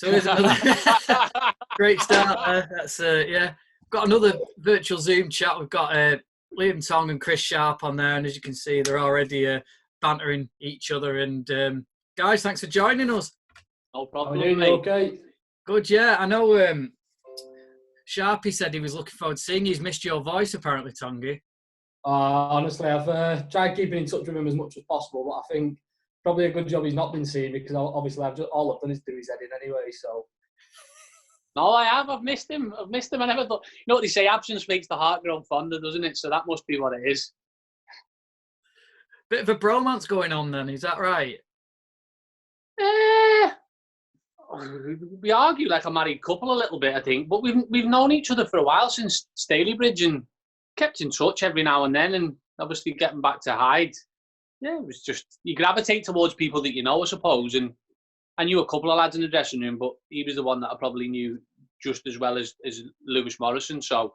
So there's another great start there. That's yeah. Got another virtual Zoom chat. We've got Liam Tong and Chris Sharpe on there, and as you can see, they're already bantering each other. And guys, thanks for joining us. No problem. How are you doing? Okay. Good, yeah. I know Sharpe said he was looking forward to seeing you. He's missed your voice, apparently, Tongy. Honestly, I've tried keeping in touch with him as much as possible, but I think probably a good job he's not been seeing me because obviously all I've done is do his head in anyway. So. No, I have. I've missed him. I never thought. You know what they say? Absence makes the heart grow fonder, doesn't it? So that must be what it is. Bit of a bromance going on, then. Is that right? We argue like a married couple a little bit, I think. But we've known each other for a while since Stalybridge and kept in touch every now and then. And obviously getting back to Hyde, yeah, it was just you gravitate towards people that you know, I suppose. And I knew a couple of lads in the dressing room, but he was the one that I probably knew just as well as Lewis Morrison. So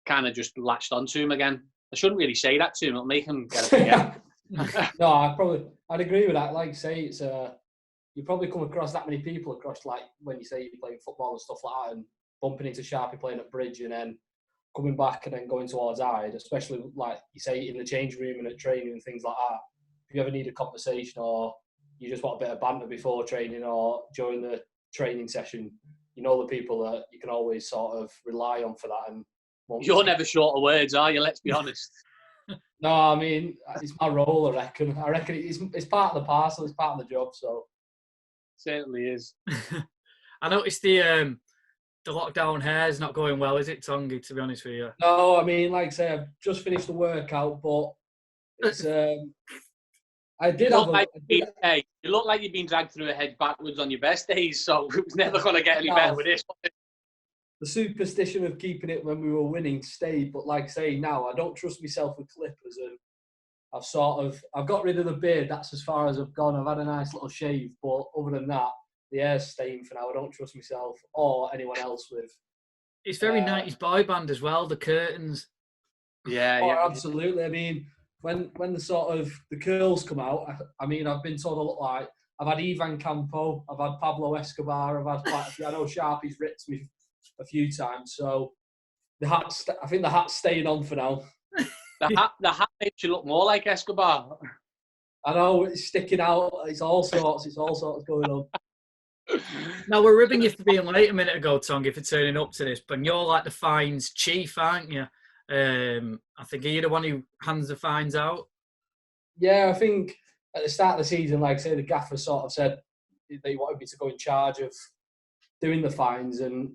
kind of just latched onto him again. I shouldn't really say that to him. It'll make him get it again. No, I'd agree with that. Like you say, it's you probably come across that many people across, like when you say you're playing football and stuff like that, and bumping into Sharpe playing at Bridge and then coming back and then going towards Hyde, especially like you say in the change room and at training and things like that. If you ever need a conversation or you just want a bit of banter before training or during the training session, you know the people that you can always sort of rely on for that. And you're never short of words, are you? Let's be honest. No, I mean it's my role. I reckon it's part of the parcel. It's part of the job. So certainly is. I noticed the lockdown hair is not going well, is it, Tongy? To be honest with you. No, I mean like I say, I've just finished the workout, but it's I did have Hey, you look like you've been dragged through a hedge backwards on your best days, so it was never going to get any better with this. The superstition of keeping it when we were winning stayed, but like I say, now I don't trust myself with clippers, and I've got rid of the beard. That's as far as I've gone. I've had a nice little shave, but other than that, the hair's staying for now. I don't trust myself or anyone else with. It's very 90s boy band as well, the curtains. Yeah, absolutely. I mean, when the sort of the curls come out, I mean, I've been told I look like I've had Ivan Campo, I've had Pablo Escobar, I've had quite a few. I know Sharpe's ripped me a few times, so I think the hat's staying on for now. The hat makes you look more like Escobar. I know, it's sticking out. It's all sorts going on. Now, we're ribbing you for being late a minute ago, Tongy, for turning up to this, but you're like the fines chief, aren't you? I think you're the one who hands the fines out. Yeah, I think at the start of the season, like I say, the gaffer sort of said they wanted me to go in charge of doing the fines, and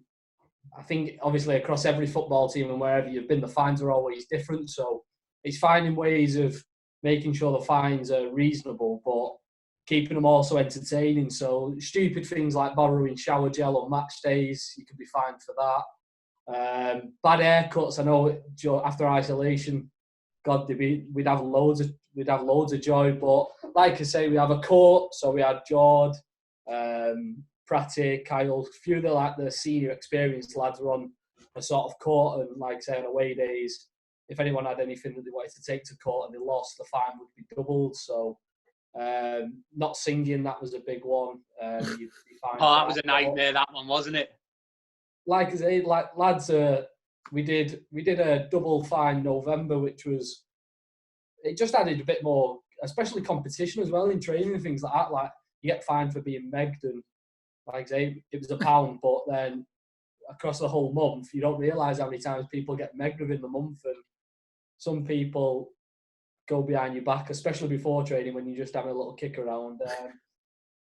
I think obviously across every football team and wherever you've been, the fines are always different. So it's finding ways of making sure the fines are reasonable, but keeping them also entertaining. So stupid things like borrowing shower gel on match days, you could be fined for that. Bad haircuts, I know after isolation, God, we'd have loads of joy. But like I say, we have a court, so we had Jord, Pratty, Kyle, a few of the senior experienced lads were on a sort of court, and like I say, on away days, if anyone had anything that they wanted to take to court and they lost, the fine would be doubled. So not singing, that was a big one. That was a nightmare, that one, wasn't it? Like I say, lads, we did a double fine November, which was, it just added a bit more, especially competition as well in training and things like that. Like you get fined for being megged, and like I say, it was £1, but then across the whole month, you don't realise how many times people get megged within the month, and some people go behind your back, especially before training when you're just having a little kick around.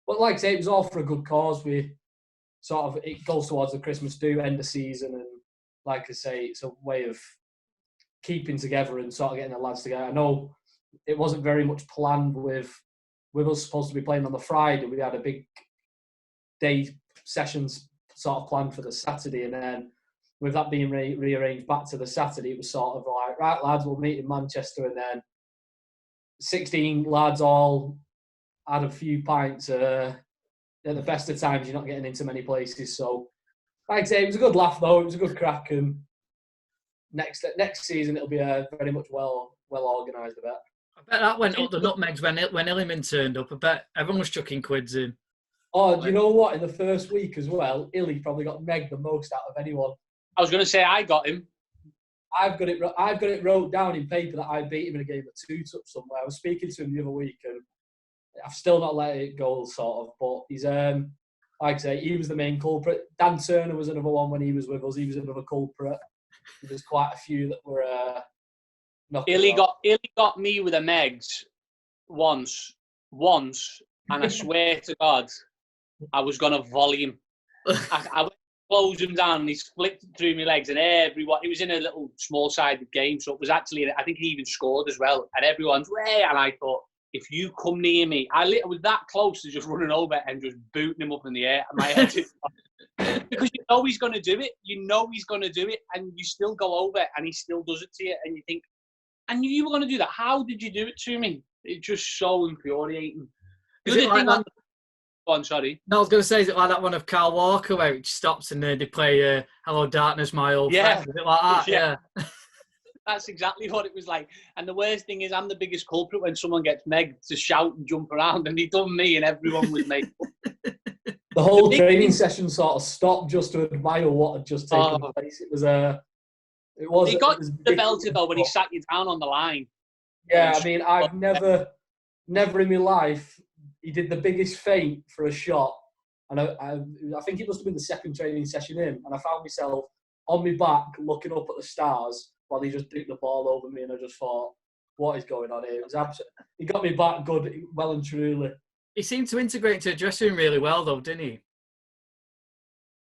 But like I say, it was all for a good cause. It goes towards the Christmas do, end of season, and like I say, it's a way of keeping together and sort of getting the lads together. I know it wasn't very much planned with us supposed to be playing on the Friday. We had a big day sessions sort of planned for the Saturday, and then with that being rearranged back to the Saturday, it was sort of like, right lads, we'll meet in Manchester, and then 16 lads all had a few pints. At the best of times, you're not getting into many places. So, like I say, it was a good laugh though. It was a good crack, and next season it'll be very much well organised. I bet that went up the nutmegs when Illiman turned up. I bet everyone was chucking quids in. Oh, do you know what? In the first week as well, Illy probably got Meg the most out of anyone. I was going to say I got him. I've got it wrote down in paper that I beat him in a game of 2-touch somewhere. I was speaking to him the other week, and I've still not let it go, sort of. But he's like I say, he was the main culprit. Dan Turner was another one when he was with us. He was another culprit. There's quite a few that were. Illy got me with a Megs once, and I swear to God, I was gonna volley him. I went to close him down, and he's flicked it through my legs, and everyone. It was in a little small-sided game, so it was actually. I think he even scored as well, and everyone's way. And I thought, if you come near me, I was that close to just running over and just booting him up in the air. And my head is because you know he's going to do it. You know he's going to do it, and you still go over, and he still does it to you, and you think, I knew you were going to do that. How did you do it to me? It's just so infuriating. Is it like that? Go on, sorry. No, I was going to say, is it like that one of Carl Walker where it stops and they play Hello Darkness, My Old Friend? Is it like that? Yeah. That's exactly what it was like. And the worst thing is I'm the biggest culprit when someone gets Meg to shout and jump around, and he done me and everyone was made. The whole training session sort of stopped just to admire what had just taken place. It was He got the belter though when he sat you down on the line. Yeah, I mean, I've never in my life, he did the biggest feint for a shot. And I think it must have been the second training session in, and I found myself on my back looking up at the stars while he just dipped the ball over me, and I just thought, what is going on here? It was absolutely. He got me back good, well and truly. He seemed to integrate into the dressing room really well, though, didn't he?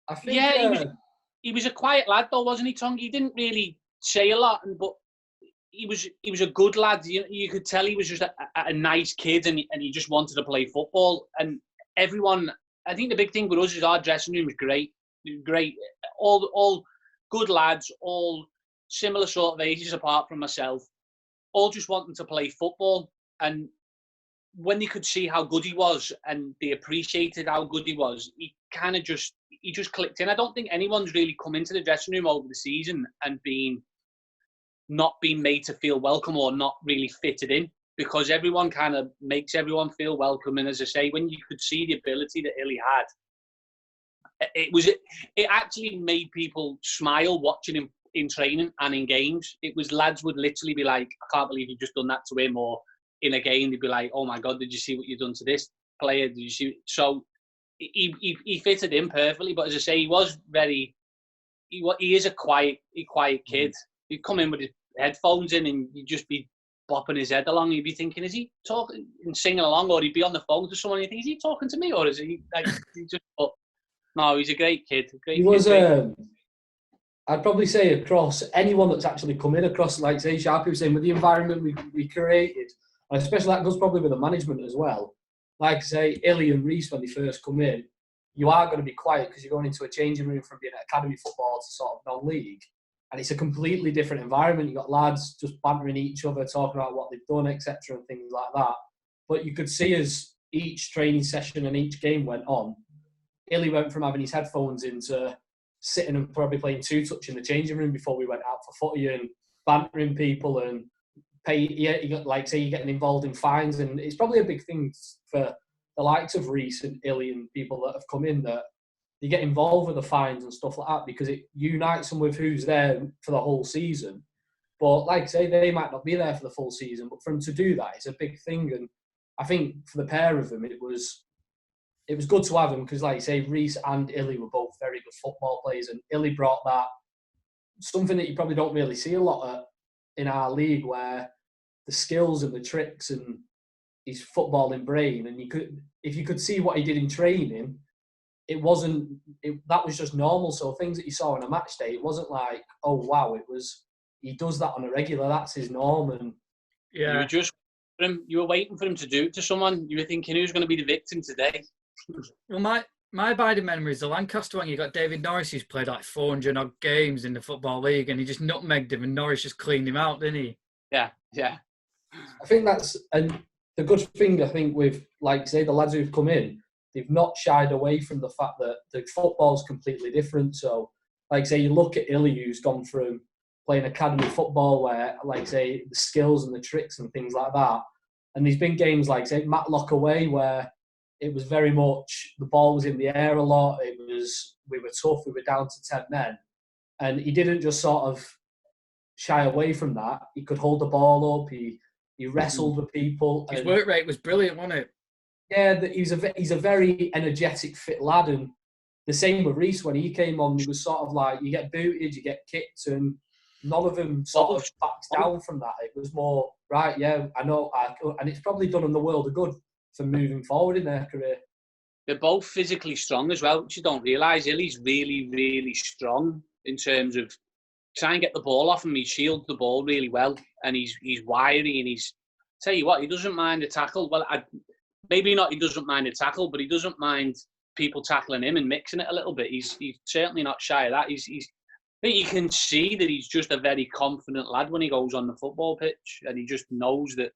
I think. Yeah, he was a quiet lad, though, wasn't he, Tongue? He didn't really say a lot, but he was a good lad. You could tell he was just a nice kid, and he just wanted to play football. And everyone, I think the big thing with us is our dressing room was great. Great, all good lads, all similar sort of ages apart from myself, all just wanting to play football. And when they could see how good he was and they appreciated how good he was, he just clicked in. I don't think anyone's really come into the dressing room over the season and not been made to feel welcome or not really fitted in, because everyone kind of makes everyone feel welcome. And as I say, when you could see the ability that Illy had, it actually made people smile watching him in training and in games. It was lads would literally be like, I can't believe you've just done that to him, or in a game they'd be like, oh my God, did you see what you've done to this player? Did you see? So he fitted in perfectly. But as I say, he is a quiet kid. He'd come in with his headphones in and he'd just be bopping his head along. You'd be thinking, is he talking and singing along, or he'd be on the phone to someone and you think, is he talking to me, or is he like he just? But no, he's a great kid. He was. I'd probably say across anyone that's actually come in across, like say Sharpe was saying, with the environment we created, and especially that goes probably with the management as well. Like say Illy and Reese, when they first come in, you are going to be quiet because you're going into a changing room from being at academy football to sort of non-league, and it's a completely different environment. You've got lads just bantering each other, talking about what they've done, etc., and things like that. But you could see as each training session and each game went on, Illy went from having his headphones in to sitting and probably playing 2-touch in the changing room before we went out for footy and bantering people and you're getting involved in fines. And it's probably a big thing for the likes of Reese and Illy and people that have come in, that you get involved with the fines and stuff like that, because it unites them with who's there for the whole season. But like I say, they might not be there for the full season, but for them to do that, it's a big thing. And I think for the pair of them, it was good to have them, because like you say, Reese and Illy were both very good football players, and Illy brought that, something that you probably don't really see a lot in our league, where the skills and the tricks and his footballing brain, and if you could see what he did in training, that was just normal. So things that you saw on a match day, it wasn't like, oh wow, he does that on a regular, that's his norm. And yeah, you were waiting for him to do it to someone. You were thinking, who's going to be the victim today? Well, my abiding memory is the Lancaster one. You got David Norris, who's played like 400 odd games in the Football League, and he just nutmegged him, and Norris just cleaned him out, didn't he? Yeah. I think that's, and the good thing, I think, with, like say, the lads who've come in, they've not shied away from the fact that the football's completely different. So, like say, you look at Illy, who's gone from playing academy football where, like say, the skills and the tricks and things like that, and there's been games like say Matlock away where it was very much the ball was in the air a lot. We were tough. We were down to 10 men, and he didn't just sort of shy away from that. He could hold the ball up. He wrestled with people. His work rate was brilliant, wasn't it? Yeah, he's a very energetic, fit lad, and the same with Reece when he came on. He was sort of like, you get booted, you get kicked, and none of them sort of backs down from that. It was more, right, yeah, I know, and it's probably done them the world of good for moving forward in their career. They're both physically strong as well, which you don't realise. Illy's really, really strong in terms of trying to get the ball off him. He shields the ball really well, and he's wiry, and tell you what, he doesn't mind a tackle. Well, maybe not he doesn't mind a tackle, but he doesn't mind people tackling him and mixing it a little bit. He's certainly not shy of that. I think you can see that he's just a very confident lad when he goes on the football pitch, and he just knows that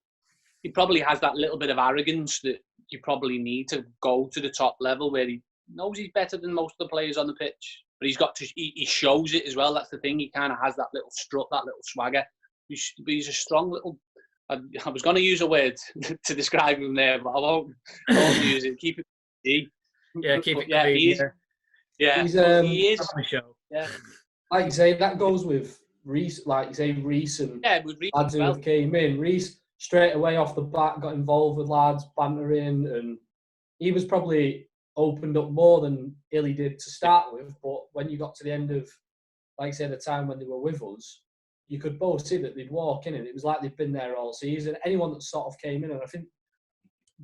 he probably has that little bit of arrogance that you probably need to go to the top level, where he knows he's better than most of the players on the pitch. But he shows it as well. That's the thing. He kind of has that little strut, that little swagger. He's a strong little... I was going to use a word to describe him there, but I won't use it. Keep it clean. Yeah, keep it clean. He is. Yeah. Like you say, that goes with Reece. Like you say, Reece and with Reece lads who came in. Reece straight away off the bat got involved with lads, bantering, and he was probably opened up more than Illy did to start with. But when you got to the end of, like I say, the time when they were with us, you could both see that they'd walk in and it was like they'd been there all season. Anyone that sort of came in, and I think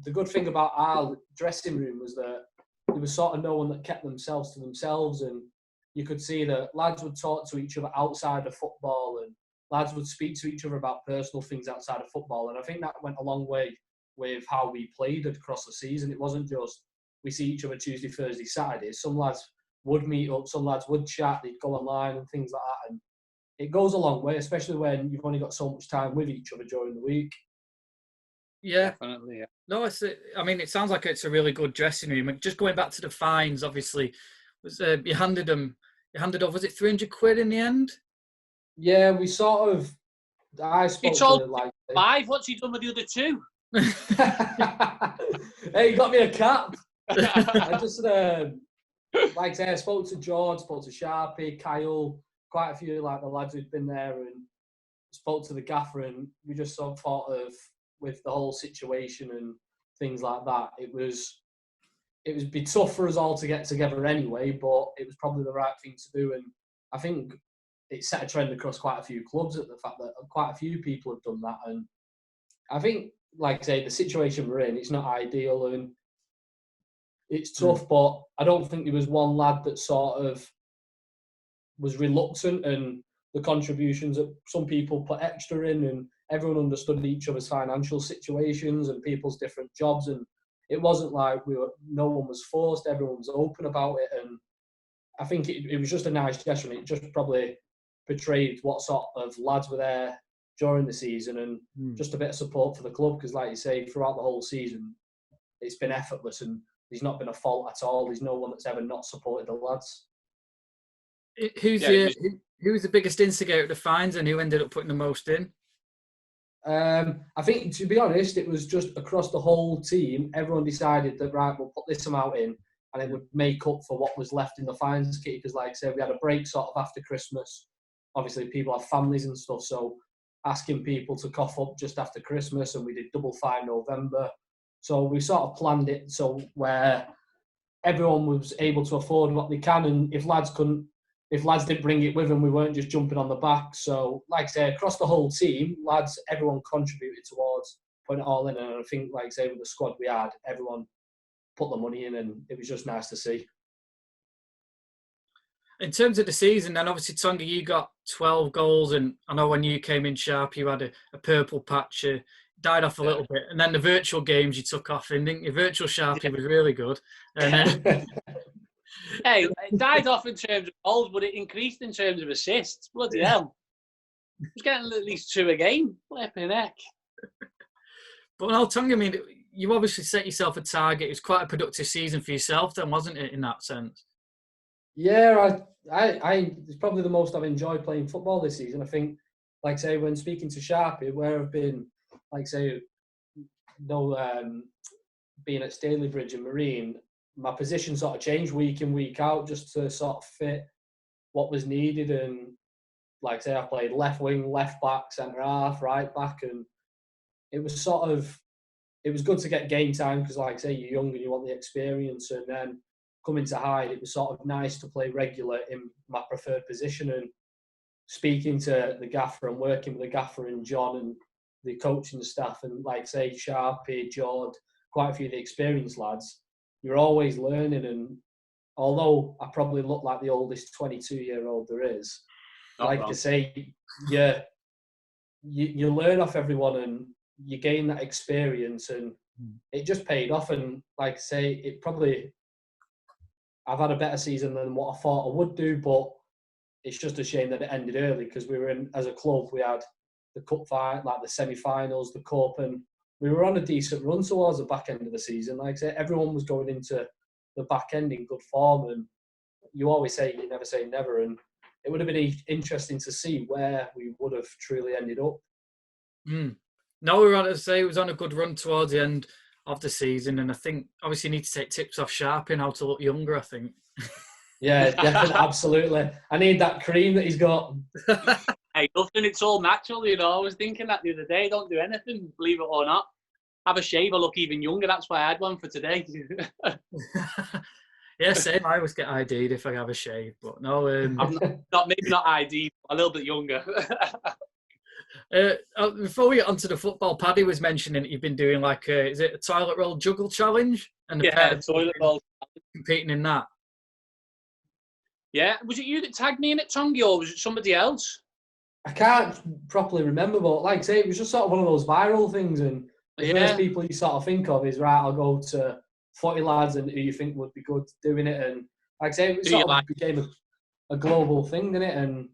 the good thing about our dressing room was that there was sort of no one that kept themselves to themselves, and you could see that lads would talk to each other outside of football, and lads would speak to each other about personal things outside of football. And I think that went a long way with how we played across the season. It wasn't just we see each other Tuesday, Thursday, Saturday. Some lads would meet up, some lads would chat, they'd go online and things like that. And it goes a long way, especially when you've only got so much time with each other during the week. Yeah. Definitely, yeah. No, it sounds like it's a really good dressing room. Just going back to the fines, obviously, was you handed over, was it 300 quid in the end? Yeah, we sort of, I spoke he told to like... 5, what's he done with the other 2? Hey, you got me a cap. I just, like I say, I spoke to George, spoke to Sharpe, Kyle, quite a few like the lads who'd been there, and spoke to the gaffer, and we just sort of thought of, with the whole situation and things like that, it was be tough for us all to get together anyway, but it was probably the right thing to do. And I think it set a trend across quite a few clubs at the fact that quite a few people have done that. And I think, like I say, the situation we're in, it's not ideal and it's tough, but I don't think there was one lad that sort of was reluctant, and the contributions that some people put extra in, and everyone understood each other's financial situations and people's different jobs, and it wasn't like no one was forced, everyone was open about it. And I think it was just a nice gesture, and it just probably portrayed what sort of lads were there during the season, and just a bit of support for the club, because like you say, throughout the whole season it's been effortless and there's not been a fault at all. There's no one that's ever not supported the lads. Who was the biggest instigator of the fines, and who ended up putting the most in? I think, to be honest, it was just across the whole team. Everyone decided that, right, we'll put this amount in, and it would make up for what was left in the fines kitty. Because, like I said, we had a break sort of after Christmas. Obviously, people have families and stuff, so asking people to cough up just after Christmas, and we did double fine November. So we sort of planned it so where everyone was able to afford what they can, and if lads didn't bring it with them, we weren't just jumping on the back. So, like I say, across the whole team, lads, everyone contributed towards putting it all in. And I think, like I say, with the squad we had, everyone put the money in, and it was just nice to see. In terms of the season, then obviously, Tonga, you got 12 goals, and I know when you came in Sharpe, you had a purple patch, died off a little bit, and then the virtual games you took off in, didn't you? Virtual Sharpe was really good. And hey, it died off in terms of goals, but it increased in terms of assists. Bloody hell. He was getting at least 2 a game. Flipping heck. But no, Tonga, I mean, you obviously set yourself a target. It was quite a productive season for yourself then, wasn't it, in that sense? Yeah, I it's probably the most I've enjoyed playing football this season. I think, like I say, when speaking to Sharpe, where I've been, like I say, being at Stalybridge and Marine, my position sort of changed week in, week out, just to sort of fit what was needed. And like I say, I played left wing, left back, centre half, right back, and it was good to get game time because, like I say, you're young and you want the experience. And then coming to Hyde, it was sort of nice to play regular in my preferred position. And speaking to the gaffer and working with the gaffer and John and the coaching staff, and like say Sharpe, Jord, quite a few of the experienced lads, you're always learning. And although I probably look like the oldest 22-year-old there is, like I say, yeah, you learn off everyone and you gain that experience, and it just paid off. And like I say, I've had a better season than what I thought I would do, but it's just a shame that it ended early because we were as a club, we had the cup fight, like the semi-finals, the cup, and we were on a decent run towards the back end of the season. Like I say, everyone was going into the back end in good form, and you always say you never say never, and it would have been interesting to see where we would have truly ended up. No, we were on to say it was on a good run towards the end of the season, and I think obviously you need to take tips off Sharpe and how to look younger, I think. Yeah, definitely, absolutely. I need that cream that he's got. Hey, nothing, it's all natural, you know. I was thinking that the other day, don't do anything, believe it or not. Have a shave, I look even younger, that's why I had one for today. Yeah, same. I always get ID'd if I have a shave, but no. I'm maybe not ID, a little bit younger. Before we get onto the football, Paddy was mentioning that you've been doing is it a toilet roll juggle challenge? And toilet roll. Competing in that. Yeah, was it you that tagged me in it, Tongi, or was it somebody else? I can't properly remember, but like I say, it was just sort of one of those viral things, and the first people you sort of think of is, right, I'll go to 40 lads and who you think would be good doing it. And like I say, it sort of became a global thing, didn't it? And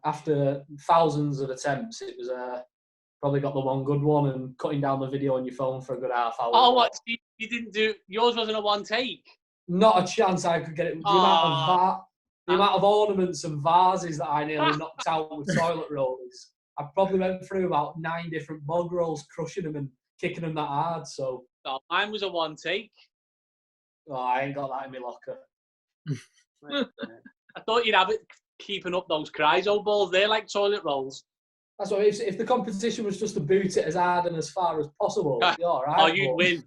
after thousands of attempts, it was probably got the one good one, and cutting down the video on your phone for a good half hour. Oh, what? You didn't do, yours wasn't a one take? Not a chance I could get it. The amount of ornaments and vases that I nearly knocked out with toilet rollers. I probably went through about 9 different bog rolls, crushing them and kicking them that hard. So mine was a one take. Oh, I ain't got that in my locker. I thought you'd have it keeping up those Cryzo balls. They're like toilet rolls. That's what if the competition was just to boot it as hard and as far as possible, you're all right. Oh, you'd win.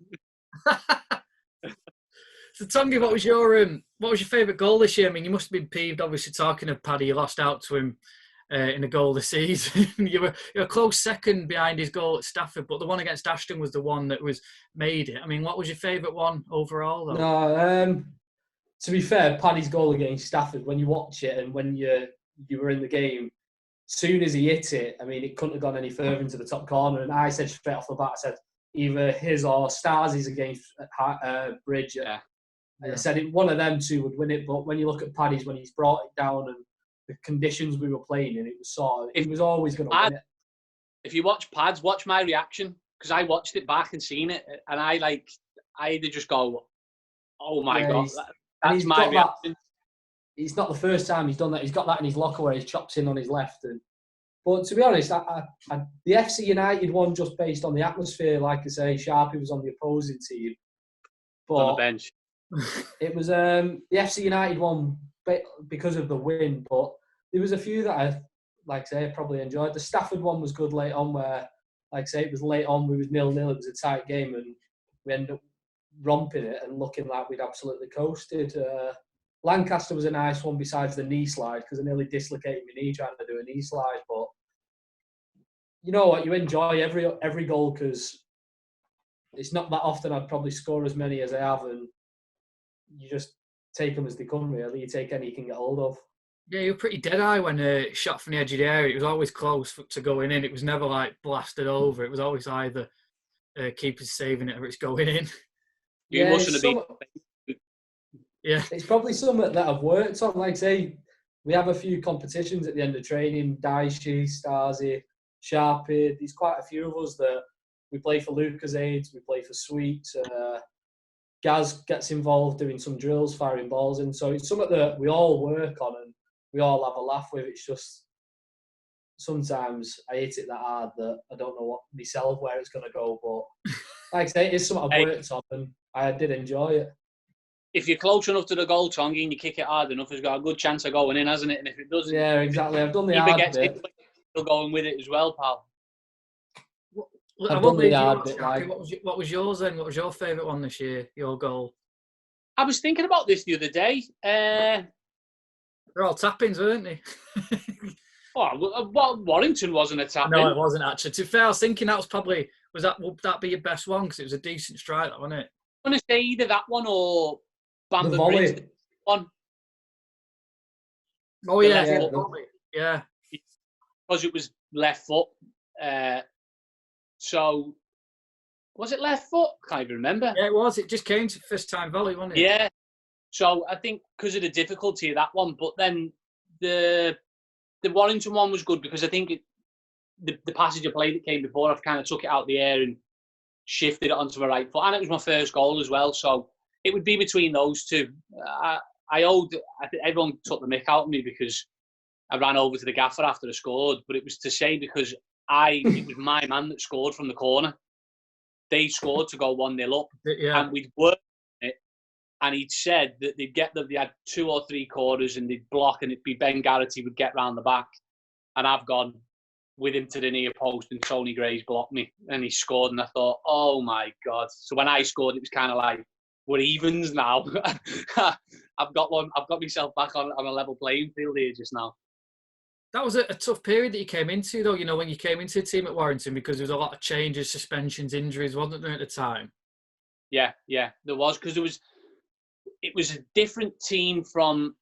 So, Tongi, what was your favourite goal this year? I mean, you must have been peeved, obviously, talking of Paddy. You lost out to him in a goal this season. you were a close second behind his goal at Stafford, but the one against Ashton was the one that made it. I mean, what was your favourite one overall, though? No, to be fair, Paddy's goal against Stafford, when you watch it and when you were in the game, soon as he hit it, I mean, it couldn't have gone any further into the top corner. And I said straight off the bat, I said either his or Starsey's against Bridge. Yeah. I said one of them two would win it, but when you look at Paddy's, when he's brought it down and the conditions we were playing in, it was always going to win it. If you watch Pads, watch my reaction, because I watched it back and seen it, and I had to just go, oh my God, that's my reaction. It's not the first time he's done that. He's got that in his locker where he chops in on his left. But to be honest, the FC United one, just based on the atmosphere, like I say, Sharpe was on the opposing team. But on the bench. It was the FC United one because of the win, but there was a few that I probably enjoyed. The Stafford one was good late on, where, like I say, it was late on, we was 0-0, it was a tight game, and we ended up romping it and looking like we'd absolutely coasted. Lancaster was a nice one besides the knee slide, because I nearly dislocated my knee trying to do a knee slide, but you know what, you enjoy every goal, because it's not that often I'd probably score as many as I have, and you just take them as they come, really. You take any you can get hold of. Yeah, you were pretty dead-eye when shot from the edge of the area. It was always close to going in. It was never, blasted over. It was always either keepers saving it or it's going in. You mustn't have been... Yeah. It's probably something that I've worked on. Like, say, we have a few competitions at the end of training. Daishi, Stasi, Sharpe. There's quite a few of us that we play for Lucas Aids, we play for Sweets. Gaz gets involved doing some drills, firing balls in. So it's something that we all work on and we all have a laugh with. It's just, sometimes I hit it that hard that I don't know what myself where it's going to go. But like I say, it's something I've worked on, and I did enjoy it. If you're close enough to the goal, Tongy, and you kick it hard enough, it's got a good chance of going in, hasn't it? And if it doesn't, yeah, exactly. I've done the hard bit. You're going with it as well, pal. I've done the hard bit. What was yours then? What was your favourite one this year? Your goal? I was thinking about this the other day. They're all tap-ins, weren't they? Well, Warrington wasn't a tap-in. No, it wasn't actually. To be fair, I was thinking that was probably would that be your best one because it was a decent strike, that wasn't it? I'm going to say either that one or Bamber volley. Bridge one. Oh yeah. Because it was left foot. So was it left foot? I can't even remember. Yeah, it was. It just came to first time volley, wasn't it? Yeah. So I think because of the difficulty of that one, but then the Warrington one was good because I think the passage of play that came before, I've kind of took it out of the air and shifted it onto my right foot, and it was my first goal as well. So it would be between those two. I think everyone took the mick out of me because I ran over to the gaffer after I scored, but it was to say because it was my man that scored from the corner. They scored to go 1-0 up, and we'd worked it. And he'd said that they had 2 or 3 quarters and they'd block, and it'd be Ben Garrity would get round the back, and I've gone with him to the near post, and Tony Gray's blocked me, and he scored, and I thought, oh my God. So when I scored, it was kind of like, we're evens now. I've got myself back on a level playing field here just now. That was a tough period that you came into, though, you know, when you came into the team at Warrington, because there was a lot of changes, suspensions, injuries, wasn't there, at the time? Yeah, there was, because it was a different team from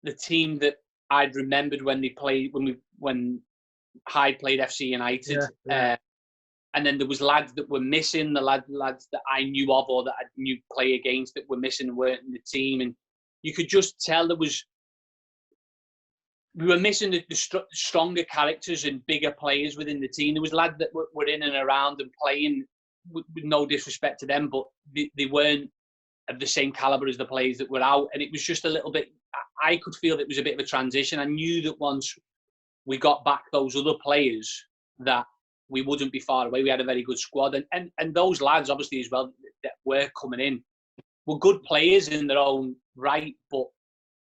the team that I'd remembered when they played, when Hyde played FC United. Yeah. And then there was lads that were missing, the lads that I knew of or that I knew play against that were missing and weren't in the team. And you could just tell we were missing the stronger characters and bigger players within the team. There was lads that were in and around and playing, with no disrespect to them, but they weren't of the same calibre as the players that were out. And it was just a little bit, I could feel that it was a bit of a transition. I knew that once we got back those other players that we wouldn't be far away. We had a very good squad. And those lads, obviously, as well, that were coming in, were good players in their own right. But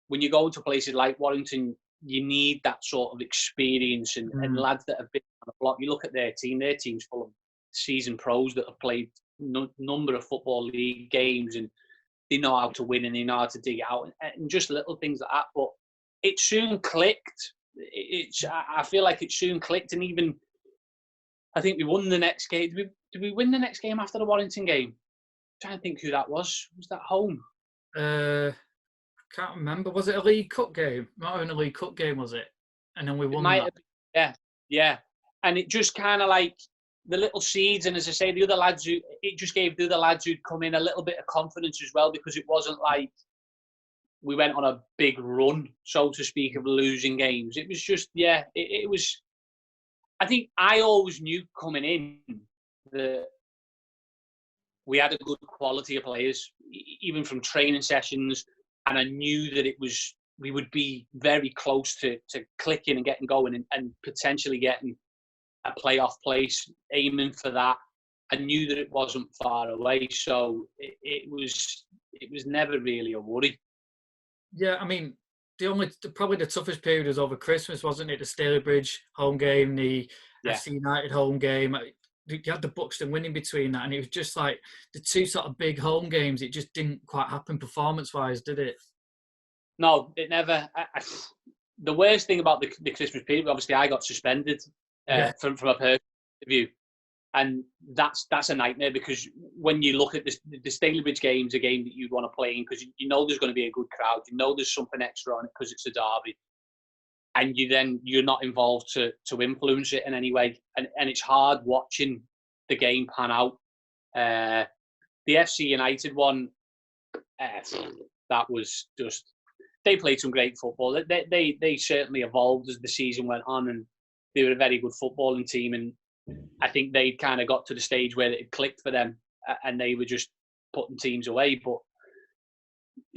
when you go to places like Warrington, you need that sort of experience and lads that have been on the block. You look at their team's full of seasoned pros that have played number of Football League games, and they know how to win and they know how to dig it out, and just little things like that. But it soon clicked. I feel like it soon clicked, and even I think we won the next game. Did we win the next game after the Warrington game? I'm trying to think who that was. Was that home? Can't remember. Was it a League Cup game? Not even a League Cup game, was it? And then we won that. Yeah. And it just kind of like the little seeds, and as I say, it just gave the other lads who'd come in a little bit of confidence as well, because it wasn't like we went on a big run, so to speak, of losing games. It was just, it was. I think I always knew coming in that we had a good quality of players, even from training sessions, and I knew that we would be very close to clicking and getting going and potentially getting a playoff place, aiming for that. I knew that it wasn't far away, so it was never really a worry. Yeah, I mean, probably the toughest period was over Christmas, wasn't it? The Stalybridge home game, the FC United home game. You had the Buxton winning between that, and it was just like the two sort of big home games. It just didn't quite happen performance-wise, did it? No, it never. The worst thing about the Christmas period, obviously, I got suspended from a personal view, and that's a nightmare, because when you look at the Stalybridge game's a game that you'd want to play in, because you know there's going to be a good crowd, you know there's something extra on it because it's a derby, and you're not involved to influence it in any way, and it's hard watching the game pan out. The FC United one, that was just, they played some great football. They certainly evolved as the season went on, and they were a very good footballing team, and I think they kind of got to the stage where it clicked for them, and they were just putting teams away. But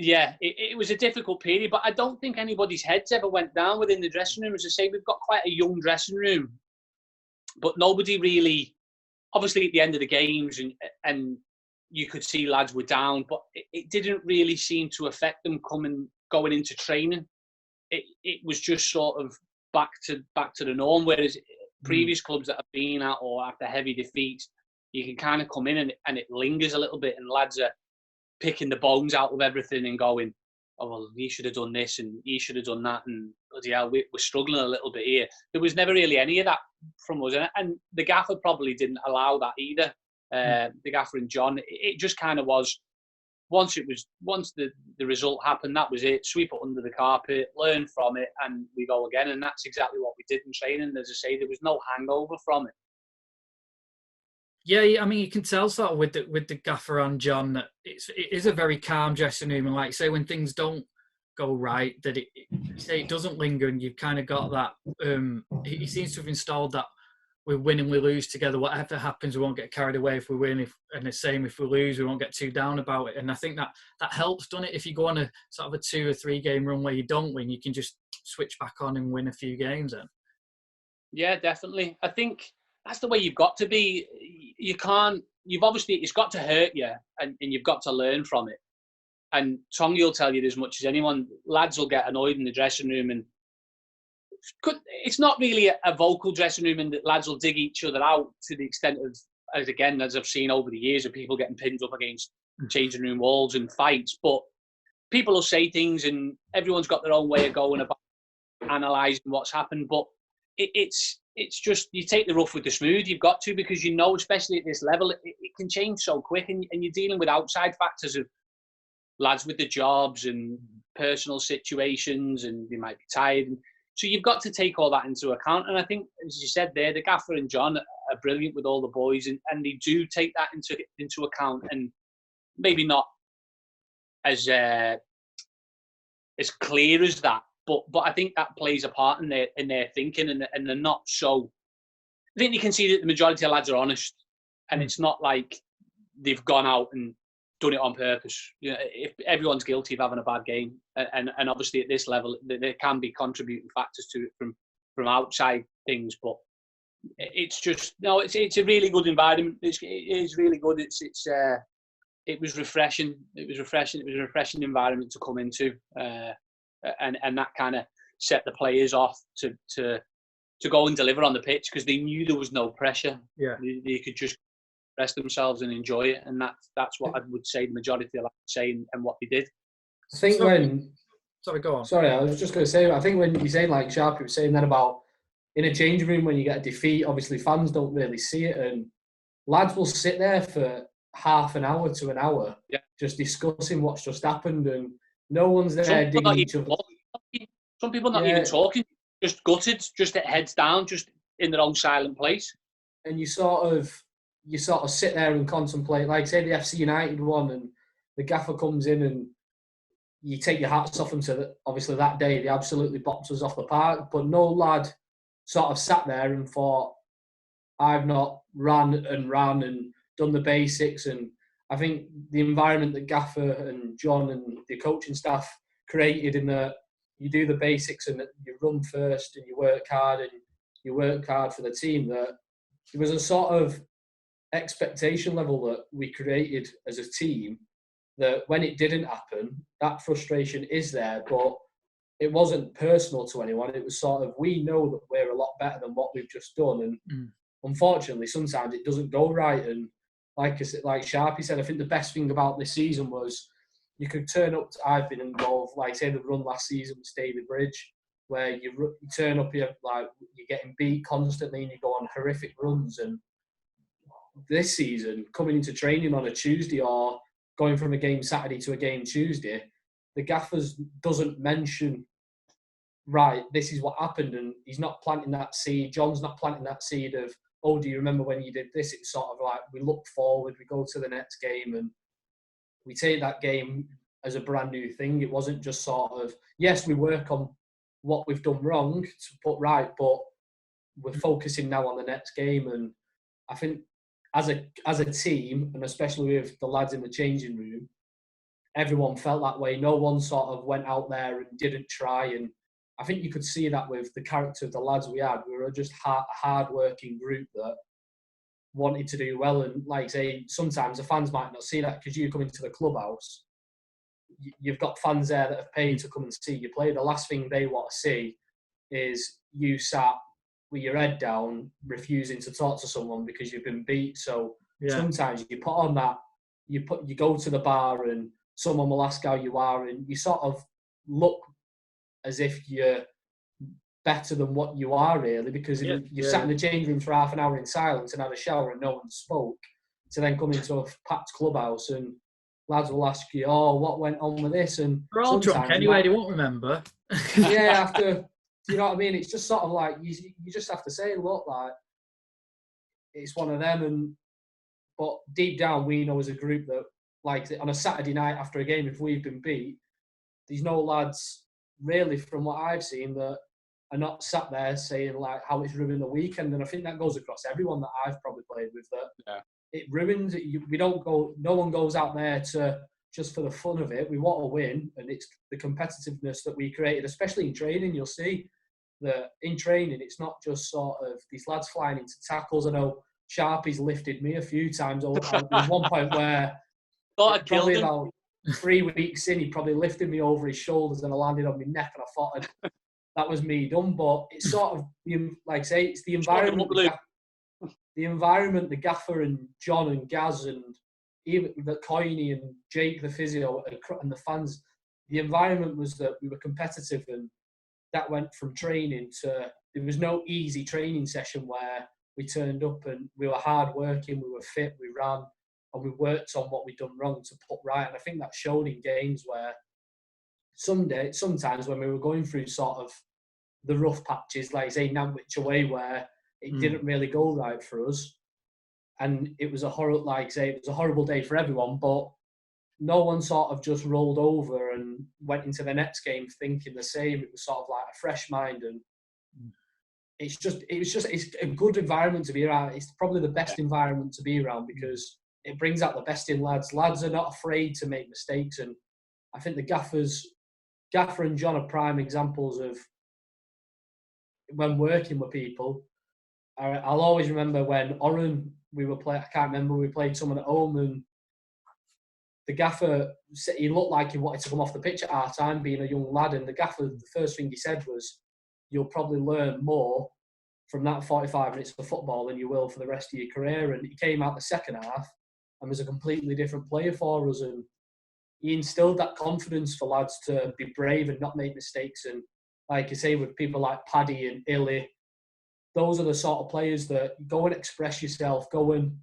Yeah, it was a difficult period, but I don't think anybody's heads ever went down within the dressing room. As I say, we've got quite a young dressing room, but nobody really, obviously at the end of the games and you could see lads were down, but it didn't really seem to affect them going into training. It was just sort of back to the norm, whereas previous clubs that I've been at or after heavy defeats, you can kind of come in and it lingers a little bit and lads are picking the bones out of everything and going, oh, well, he should have done this and he should have done that. And bloody hell, we're struggling a little bit here. There was never really any of that from us. And the gaffer probably didn't allow that either. The gaffer and John, it just kind of was, once the result happened, that was it. Sweep it under the carpet, learn from it, and we go again. And that's exactly what we did in training. As I say, there was no hangover from it. Yeah, I mean, you can tell sort of with the gaffer and John that it is a very calm dressing room, and like say when things don't go right, that it doesn't linger, and you've kind of got that. He seems to have installed that we win and we lose together. Whatever happens, we won't get carried away if we win. And the same if we lose, we won't get too down about it. And I think that helps, doesn't it? If you go on a sort of a 2 or 3 game run where you don't win, you can just switch back on and win a few games then. Yeah, definitely. I think that's the way you've got to be. It's got to hurt you and you've got to learn from it. And Tongi will tell you as much as anyone, lads will get annoyed in the dressing room and it's not really a vocal dressing room and that lads will dig each other out to the extent of, as I've seen over the years of people getting pinned up against changing room walls and fights. But people will say things and everyone's got their own way of going about analysing what's happened. But it's just, you take the rough with the smooth. You've got to, because you know, especially at this level, it can change so quick, and you're dealing with outside factors of lads with the jobs and personal situations, and they might be tired. So you've got to take all that into account. And I think, as you said there, the gaffer and John are brilliant with all the boys, and they do take that into account, and maybe not as clear as that. But I think that plays a part in their thinking, and they're not so. I think you can see that the majority of lads are honest, and it's not like they've gone out and done it on purpose. You know, if everyone's guilty of having a bad game, and obviously at this level there can be contributing factors to it from outside things, but it's just it's a really good environment. It is really good. It was refreshing. It was a refreshing environment to come into. And that kind of set the players off to go and deliver on the pitch, because they knew there was no pressure. Yeah, they could just rest themselves and enjoy it, and that's what I would say the majority of them say, and what they did. I think Sorry, go on. Sorry, I was just going to say, I think when you're saying, like Sharpe was saying then about in a changing room when you get a defeat, obviously fans don't really see it, and lads will sit there for half an hour to an hour just discussing what's just happened, and no one's there digging each other. Some people not even talking, just gutted, just heads down, just in their own silent place. And you sort of sit there and contemplate, like say the FC United one, and the gaffer comes in and you take your hats off them to obviously that day they absolutely boxed us off the park, but no lad sort of sat there and thought, I've not ran and done the basics. And I think the environment that Gaffer and John and the coaching staff created, in that you do the basics and you run first and you work hard for the team, that there was a sort of expectation level that we created as a team, that when it didn't happen, that frustration is there, but it wasn't personal to anyone. It was sort of, we know that we're a lot better than what we've just done, and unfortunately sometimes it doesn't go right. And like I said, like Sharpe said, I think the best thing about this season was you could turn up. I've been involved, like say the run last season with Staley Bridge, where you turn up here, like you're getting beat constantly and you go on horrific runs. And this season, coming into training on a Tuesday or going from a game Saturday to a game Tuesday, the gaffers doesn't mention, right, this is what happened, and he's not planting that seed. John's not planting that seed of, oh, do you remember when you did this? It's sort of like we look forward, we go to the next game, and we take that game as a brand new thing. It wasn't just sort of, yes, we work on what we've done wrong to put right, but we're focusing now on the next game. And I think as a team, and especially with the lads in the changing room, everyone felt that way. No one sort of went out there and didn't try. And I think you could see that with the character of the lads we had. We were just a hard-working group that wanted to do well. And like I say, sometimes the fans might not see that because you come into the clubhouse, you've got fans there that have paid to come and see you play. The last thing they want to see is you sat with your head down, refusing to talk to someone because you've been beat. So sometimes you put on that, you go to the bar and someone will ask how you are, and you sort of look as if you're better than what you are really, because you sat in the change room for half an hour in silence and had a shower and no one spoke, to then come into a packed clubhouse and lads will ask you, oh, what went on with this? And we're all drunk anyway, they won't remember. After, you know what I mean? It's just sort of like, you just have to say, look, like, it's one of them. But deep down, we know as a group that, like, on a Saturday night after a game, if we've been beat, there's no lads, really, from what I've seen, that are not sat there saying, like, how it's ruined the weekend. And I think that goes across everyone that I've probably played with, that it ruins it. No one goes out there to just for the fun of it. We want to win, and it's the competitiveness that we created, especially in training. You'll see that in training, it's not just sort of these lads flying into tackles. I know Sharpe's lifted me a few times. There was one point where probably about 3 weeks in, he probably lifted me over his shoulders and I landed on my neck, and I thought that was me done. But it's sort of, like I say, it's the environment. The environment, the gaffer and John and Gaz and even the Coiney and Jake, the physio, and the fans, the environment was that we were competitive, and that went from training to, there was no easy training session where we turned up and we were hard working, we were fit, we ran, and we worked on what we'd done wrong to put right. And I think that showed in games where sometimes when we were going through sort of the rough patches, like say Nantwich away, where it didn't really go right for us, and it was a horrible day for everyone, but no one sort of just rolled over and went into the next game thinking the same. It was sort of like a fresh mind, and it's a good environment to be around. It's probably the best environment to be around because it brings out the best in lads. Lads are not afraid to make mistakes, and I think the Gaffer and John are prime examples of when working with people. I'll always remember when Oran, we played someone at home, and the Gaffer, he looked like he wanted to come off the pitch at our time, being a young lad, and the Gaffer, the first thing he said was, you'll probably learn more from that 45 minutes of football than you will for the rest of your career. And he came out the second half and was a completely different player for us, and he instilled that confidence for lads to be brave and not make mistakes. And like I say, with people like Paddy and Illy, those are the sort of players that go and express yourself, go and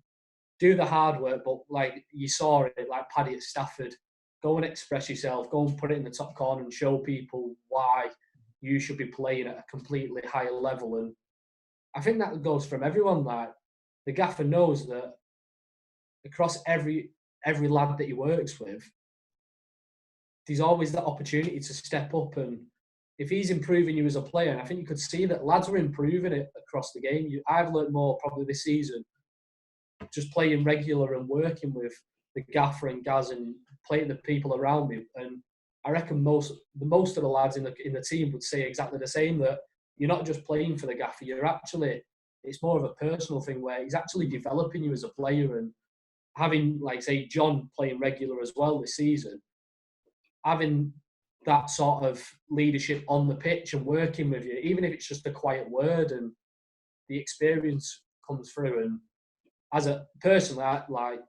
do the hard work, but like you saw it, like Paddy at Stafford, go and express yourself, go and put it in the top corner and show people why you should be playing at a completely higher level. And I think that goes from everyone. Like the Gaffer knows that across every lad that he works with, there's always that opportunity to step up. And if he's improving you as a player, and I think you could see that lads were improving it across the game. I've learned more probably this season just playing regular and working with the Gaffer and Gaz and playing the people around me. And I reckon most of the lads in the team would say exactly the same, that you're not just playing for the Gaffer, it's more of a personal thing where he's actually developing you as a player. And having, like say, John playing regular as well this season, having that sort of leadership on the pitch and working with you, even if it's just a quiet word, and the experience comes through. And as a personally, like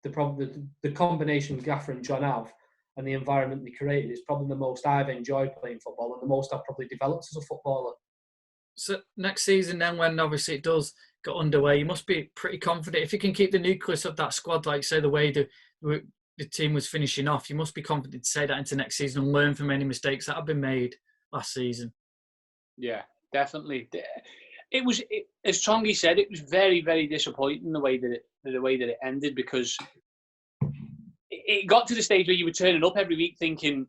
the combination Gaffer and John have and the environment they created is probably the most I've enjoyed playing football and the most I've probably developed as a footballer. So next season then, when obviously it does get underway, you must be pretty confident. If you can keep the nucleus of that squad, like say the way the team was finishing off, you must be confident to say that into next season and learn from any mistakes that have been made last season. Yeah, definitely. It was, as Tongi said, it was very, very disappointing the way that it ended, because it got to the stage where you were turning up every week thinking,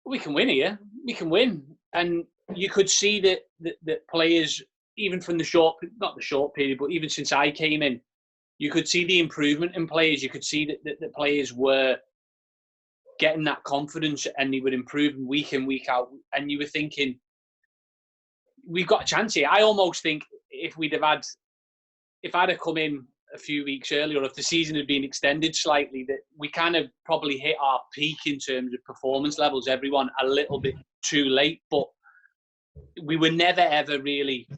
we can win here, we can win. And you could see that players, even from not the short period, but even since I came in, you could see the improvement in players. You could see that players were getting that confidence, and they were improving week in, week out. And you were thinking, we've got a chance here. I almost think if I'd have come in a few weeks earlier, or if the season had been extended slightly, that we kind of probably hit our peak in terms of performance levels, everyone a little bit too late. But we were never, ever really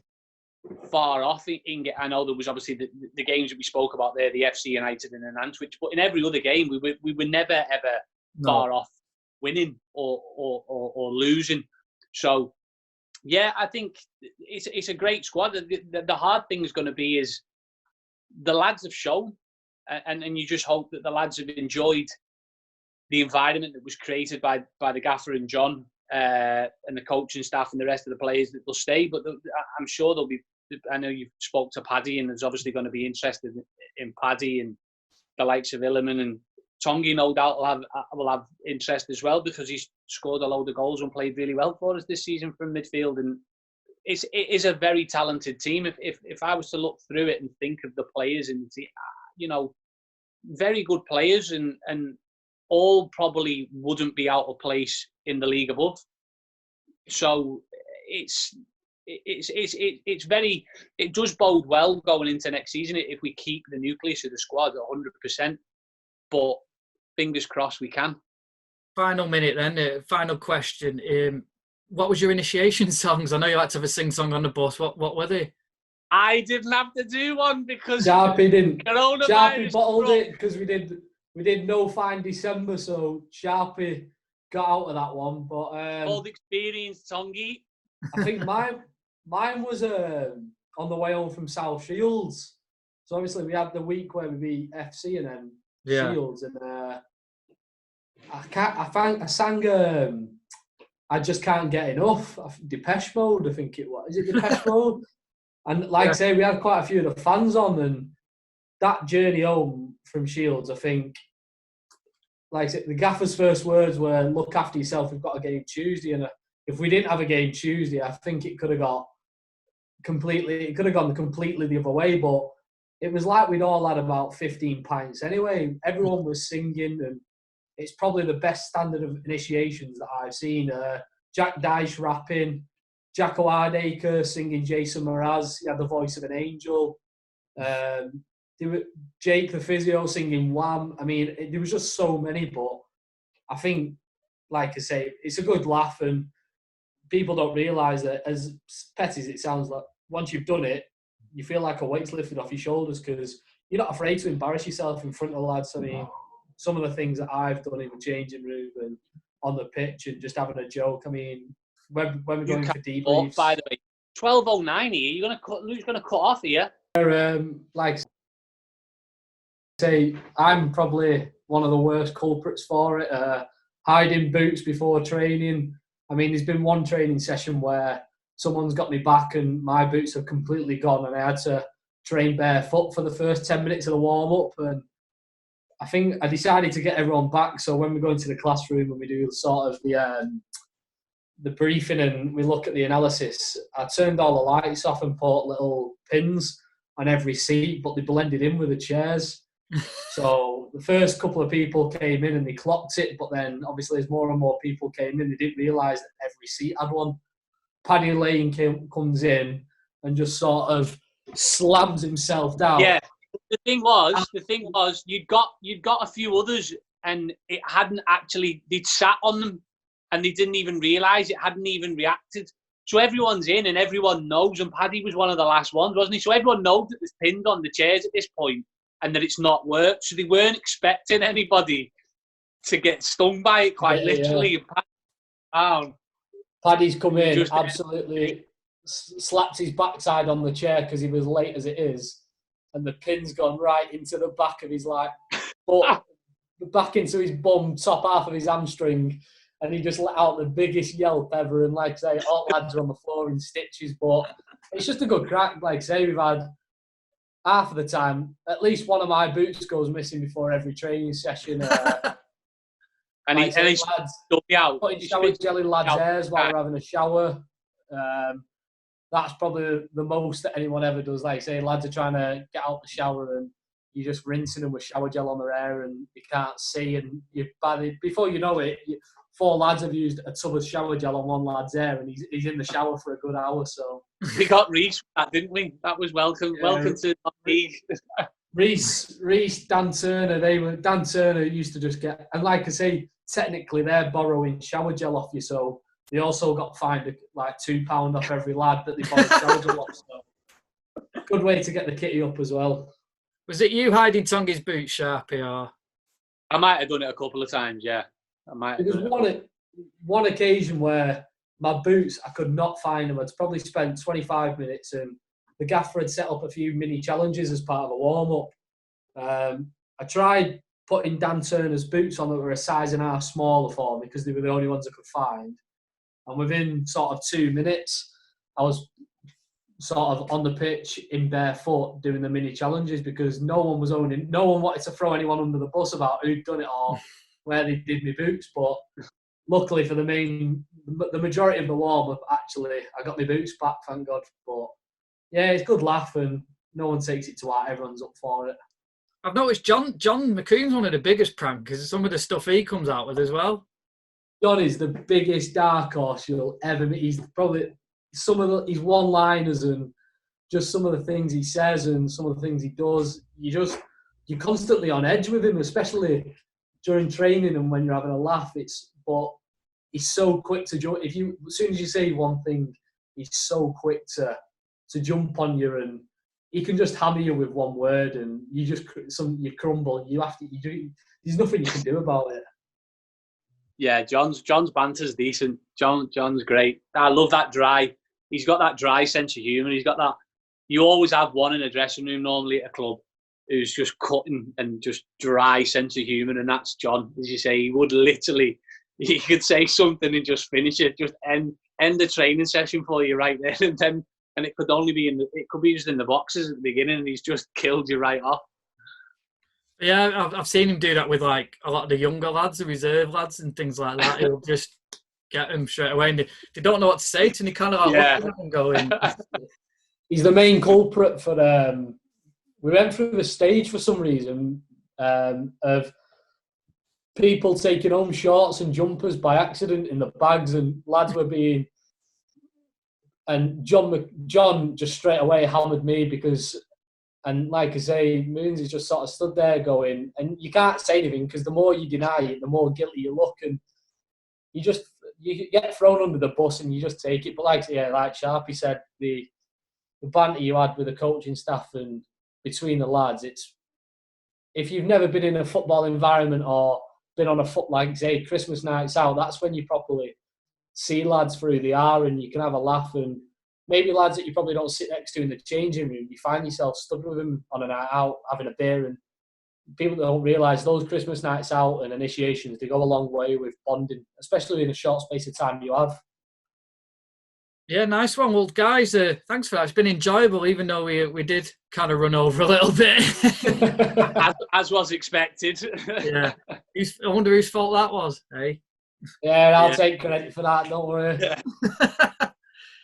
far off. I know there was obviously the games that we spoke about there, the FC United and the Nantwich, but in every other game, we were never, ever far off winning or losing. So, yeah, I think it's a great squad. The hard thing is going to be is the lads have shown, and you just hope that the lads have enjoyed the environment that was created by the gaffer and John and the coaching staff and the rest of the players, that they'll stay. But I'm sure there'll be. I know you spoke to Paddy, and there's obviously going to be interested in Paddy and the likes of Illiman, and Tongi, no doubt, will have interest as well, because he's scored a load of goals and played really well for us this season from midfield. And it is a very talented team. If I was to look through it and think of the players in the team, very good players, and all probably wouldn't be out of place in the league above. So it does bode well going into next season if we keep the nucleus of the squad at 100%. But fingers crossed we can. Final minute then. Final question. What was your initiation songs? I know you had to have a sing song on the bus. What were they? I didn't have to do one because Sharpe didn't. Sharpe bottled it because we did No Fine December, so Sharpe got out of that one. But old experience, Tongi. I think mine was on the way home from South Shields. So obviously we had the week where we beat FC and then Shields, and I sang I Just Can't Get Enough. Depeche Mode, I think it was. Is it Depeche Mode? And I say, we had quite a few of the fans on, and that journey home from Shields, I think, like I said, the gaffer's first words were, "Look after yourself, we've got a game Tuesday." And if we didn't have a game Tuesday, I think it could have gone completely the other way. But it was like we'd all had about 15 pints anyway. Everyone was singing, and it's probably the best standard of initiations that I've seen. Jack Dyche rapping, Jacko Hardacre singing Jason Mraz. He had the voice of an angel. Jake the physio singing Wham. I mean, there was just so many, but I think, like I say, it's a good laugh, and people don't realise that, as petty as it sounds, like once you've done it, you feel like a weight's lifted off your shoulders because you're not afraid to embarrass yourself in front of the lads. I mean, some of the things that I've done in the changing room and on the pitch and just having a joke. I mean, when we're going for debriefs. By the way, 12:09 here. Who's going to cut off here? Like I say, I'm probably one of the worst culprits for it. Hiding boots before training. I mean, there's been one training session where someone's got me back and my boots have completely gone, and I had to train barefoot for the first 10 minutes of the warm-up. And I think I decided to get everyone back. So when we go into the classroom and we do sort of the briefing and we look at the analysis, I turned all the lights off and put little pins on every seat, but they blended in with the chairs. So the first couple of people came in and they clocked it, but then obviously as more and more people came in, they didn't realise that every seat had one. Paddy Lane comes in and just sort of slams himself down. Yeah. The thing was, you'd got a few others, and it hadn't actually. They'd sat on them, and they didn't even realise it hadn't even reacted. So everyone's in, and everyone knows. And Paddy was one of the last ones, wasn't he? So everyone knows that there's pinned on the chairs at this point, and that it's not worked. So they weren't expecting anybody to get stung by it, quite literally. Yeah. Paddy's come in, absolutely slapped his backside on the chair because he was late as it is. And the pin's gone right into the back of his back into his bum, top half of his hamstring, and he just let out the biggest yelp ever. And like I say, all lads are on the floor in stitches, but it's just a good crack. Like I say, we've had half of the time, at least one of my boots goes missing before every training session. And he's out. Putting shower jelly lads' hairs while we're having a shower. That's probably the most that anyone ever does. Like I say, lads are trying to get out the shower and you're just rinsing them with shower gel on their hair, and you can't see. And before you know it, 4 lads have used a tub of shower gel on one lad's hair, and he's in the shower for a good hour. So we got Reese, didn't we? That was welcome. Yeah. Welcome to the league. Reese, Dan Turner. Dan Turner used to just get, and like I say, technically they're borrowing shower gel off you, so they also got fined like £2 off every lad that they borrowed shower gel off. So good way to get the kitty up as well. Was it you hiding Tongi's boots, Sharpe, or? I might have done it a couple of times, yeah. I might. There was one occasion where my boots, I could not find them. I'd probably spent 25 minutes, and the gaffer had set up a few mini challenges as part of a warm-up. I tried putting Dan Turner's boots on that were a size and a half smaller for me because they were the only ones I could find. And within sort of 2 minutes, I was sort of on the pitch in barefoot doing the mini challenges because no one wanted to throw anyone under the bus about who'd done it or where they did my boots. But luckily for the majority of the warm-up, actually, I got my boots back, thank God. But yeah, it's a good laugh and no one takes it to heart. Everyone's up for it. I've noticed John McCoon's one of the biggest prankers. Some of the stuff he comes out with as well. John is the biggest dark horse you'll ever meet. He's probably his one-liners and just some of the things he says and some of the things he does. You're constantly on edge with him, especially during training and when you're having a laugh. But he's so quick to jump. As soon as you say one thing, he's so quick to jump on you, and he can just hammer you with one word, and you crumble. There's nothing you can do about it. Yeah, John's banter's decent. John's great. I love that dry. He's got that dry sense of humour. He's got that. You always have one in a dressing room normally at a club who's just cutting and just dry sense of humour, and that's John. As you say, he could say something and just finish it, just end the training session for you right there, and it could only be it could be just in the boxes at the beginning, and he's just killed you right off. Yeah, I've seen him do that with like a lot of the younger lads, the reserve lads and things like that. He'll just get them straight away, and they don't know what to say to him. He kind of like look at them and going. He's the main culprit for. We went through the stage for some reason of people taking home shorts and jumpers by accident in the bags, and lads were being. And John just straight away hammered me because. And like I say, Moons has just sort of stood there going, and you can't say anything because the more you deny it, the more guilty you look, and you get thrown under the bus and you just take it. But like Sharpe said, the banter you had with the coaching staff and between the lads, it's if you've never been in a football environment or been on a Christmas nights out, that's when you properly see lads for who they are, and you can have a laugh. And maybe lads that you probably don't sit next to in the changing room, you find yourself stood with them on a night out, having a beer, and people don't realise those Christmas nights out and initiations, they go a long way with bonding, especially in a short space of time you have. Yeah, nice one. Well, guys, thanks for that. It's been enjoyable, even though we did kind of run over a little bit. as was expected. Yeah. I wonder whose fault that was, eh? Yeah, I'll take credit for that, don't worry. Yeah.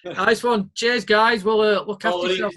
Nice one. Cheers, guys. We'll look after yourself.